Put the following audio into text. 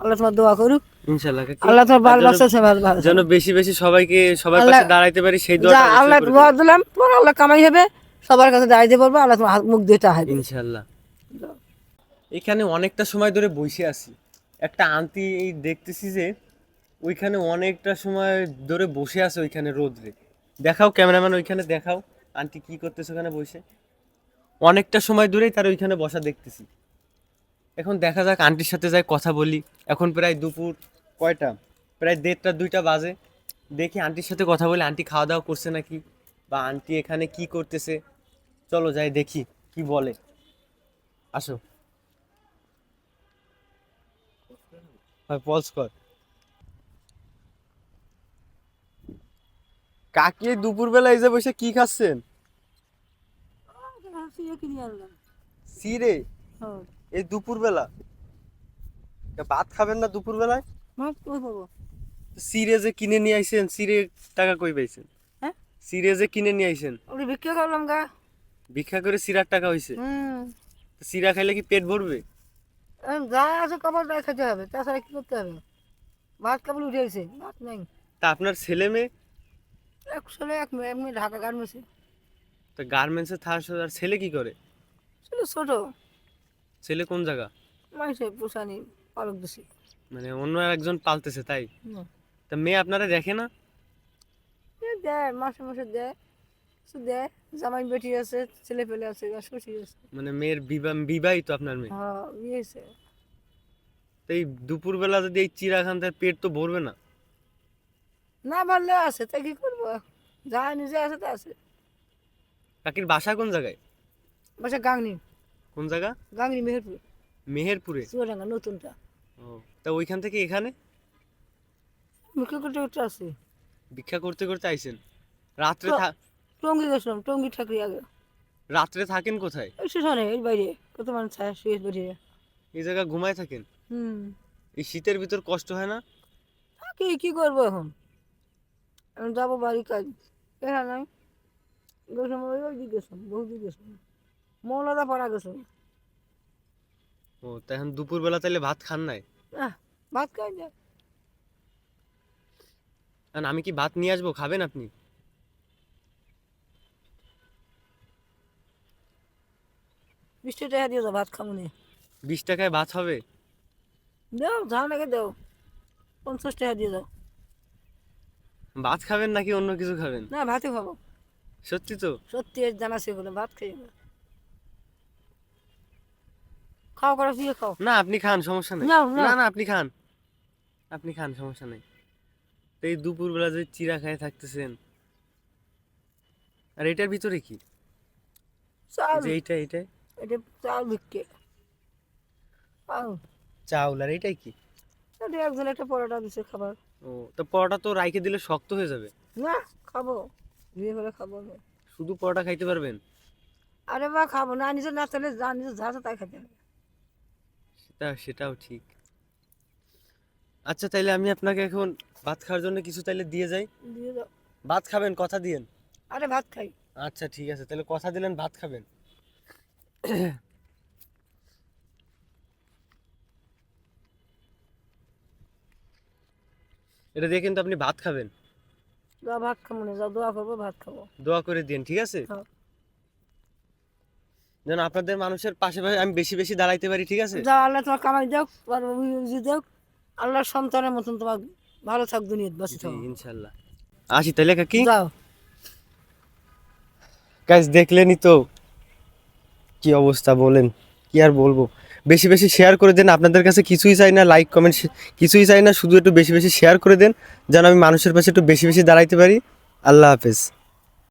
আল্লাহ তোমার দোয়া করুক, ইনশাআল্লাহ কাকি। আল্লাহ তোমার বাল বাচ্চা আছে ভালো ভালো যেন বেশি বেশি সবাইকে সবার আল্লাহ পাশে দাঁড়াইতে পারি সেই যা দোয়াটা আল্লাহ অবশ্যই করে দোয়া দেবেন। দিলাম, তোমার আল্লাহ কামাই হবে, সবার কাছে দাঁড়িয়ে বলবো আল্লাহ তোমার হাত মুখ দিয়ে হবে। ইনশাআল্লাহ। এখানে অনেকটা সময় ধরে বসে আছি, একটা আন্টি এই দেখতেছি যে ওইখানে অনেকটা সময় ধরে বসে আছে ওইখানে রোদ্রে। দেখাও ক্যামেরাম্যান, ওইখানে দেখাও আন্টি কি করতেছে ওখানে বসে। অনেকটা সময় ধরেই তার ওইখানে বসা দেখতেছি। এখন দেখা যাক আন্টির সাথে যাই কথা বলি। এখন প্রায় দুপুর কয়টা, প্রায় 1:30-2টা বাজে। দেখি আন্টির সাথে কথা বলি, আন্টি খাওয়া দাওয়া করছে নাকি, বা আন্টি এখানে কি করতেছে। চলো যাই দেখি কি বলে, আসো। পজ কর। কাকি দুপুরবেলা এই যে বসে কি খাচ্ছেন? সিরে এই দুপুরবেলা? ভাত খাবেন না দুপুরবেলায়? সিরে যে কিনে নিয়ে আইছেন, সিরে টাকা কই পাইছেন? হ্যাঁ, সিরে যে কিনে নিয়ে আইছেন, ওটা বিক্রি করলাম গা। ভিক্ষা করে সিরার টাকা হইছে? সিরা খাইলে কি পেট ভরবে? যা আছে কবর তাই খেতে হবে, তাছাড়া কি করতে হবে? ভাত কেবল উঠে গেছে, ভাত নাই। তা আপনার ছেলে মেয়ে? এক ছেলে এক মেয়ে, এমনি ঢাকা গার্মেন্টসে। তা গার্মেন্টসে থাকার আর ছেলে কি করে? ছিল ছোট, ছেলে কোন জায়গা? মানুষের পোষানি পালক বেশি। মানে অন্য একজন পালতেছে তাই? তা মেয়ে আপনারা দেখে না? দেয়, মাসে মাসে দেয়, কিছু দেয়। জামাই বেটি আছে, ছেলে পেলে আছে, শ্বশুর আছে। মানে মেয়ের বিবাহিত আপনার মেয়ে? হ্যাঁ, বিয়ে হয়েছে। তো এই দুপুরবেলা যদি এই চিরা খান তার পেট তো ভরবে না? না পারলেও আছে, তাই কি করবো, যা নিজে আছে তা আছে। কাকির বাসা কোন জায়গায়? বাসা গাংনি। কোন জায়গা? গাংনি মেহেরপুর, মেহেরপুরে? চুয়াডাঙ্গা নতুনটা। ও, তা ওইখান থেকে এখানে মুখে করতে করতে আছে। ভিক্ষা করতে করতে আইছেন? রাত্রে টঙ্গি গেছিলাম, টঙ্গি ঠাকুরি আগে। রাত্রে থাকেন কোথায়? এই স্টেশনে, এই বাইরে কত মানুষ ছায়া শুয়ে বেরিয়ে। এই জায়গা ঘুমায় থাকেন? এই শীতের ভিতর কষ্ট হয় না? থাকি, কি করবো এখন? এখন যাবো বাড়ি কাজ, এখানে নাই। গেছিলাম ওই দিকে, গেছিলাম বহু দিকে গেছিলাম, মৌলাদা পাড়া গেছিলাম। ও, তা এখন দুপুরবেলা তাইলে ভাত খান নাই? ভাত খাই না। কারণ আমি কি ভাত নিয়ে আসবো, খাবেন আপনি? 20 টাকা দিয়ে যাও, ভাত খাবো নি। 20 টাকায় ভাত হবে? দাও, ঝাল নাকি দাও, 50 টাকা দিয়ে দাও। ভাত খাবেন নাকি অন্য কিছু খাবেন? না, ভাতই খাবো। সত্যি তো? সত্যি জানা সেগুলো, ভাত খাই না। খাও, করে ফিরে খাও। না আপনি খান, সমস্যা নেই। নাও, নাও। না না আপনি খান, আপনি খান, সমস্যা নেই। তো এই দুপুরবেলা যে চিরা খায় থাকতেছেন, আর এটার ভিতরে কি? চাল, যে এইটা এটা চাল বিক্রি। চাউল, আর এইটাই কি? এটা একজন একটা পরোটা দিছে খাবার। ও, তো পরোটা তো রাইখে দিলে শক্ত হয়ে যাবে। না, খাবো, বিয়ে করে খাবো না। শুধু পরোটা খাইতে পারবেন? আরে বা খাবো না, নিজের না তাহলে যা নিজের যা আছে তাই খেতে হবে। সেটাও ঠিক। আচ্ছা তাইলে আমি আপনাকে এখন ভাত খাওয়ার জন্য কিছু তাইলে দিয়ে যাই। দিয়ে দাও। ভাত খাবেন, কথা দিয়েন। আরে ভাত খাই। আচ্ছা ঠিক আছে, তাহলে কথা দিলেন ভাত খাবেন। এটা দিয়ে কিন্তু আপনি ভাত খাবেন। যাও, ভাত খাবো না, যাও দোয়া করবো, ভাত খাবো। দোয়া করে দিন, ঠিক আছে? হ্যাঁ। যেন আপনাদের মানুষের পাশে পাশে আমি বেশি বেশি দাঁড়াইতে পারি, ঠিক আছে? যাও, আল্লাহ তোমার কামাই দাও, দাও, আল্লাহর সন্তানের মতন তোমার ভালো থাক, দুনিয়াতে বাঁচি জি থাকো। ইনশাল্লাহ। আসি তাইলে কাকি। যাও। গাইস দেখলেনই তো কি অবস্থা, বলেন কি আর বলবো। বেশি বেশি শেয়ার করে দেন, আপনাদের কাছে কিছুই চাই না, লাইক কমেন্ট কিছুই চাই না, শুধু একটু বেশি বেশি শেয়ার করে দেন যেন আমি মানুষের পাশে একটু বেশি বেশি দাঁড়াইতে পারি। আল্লাহ হাফেজ।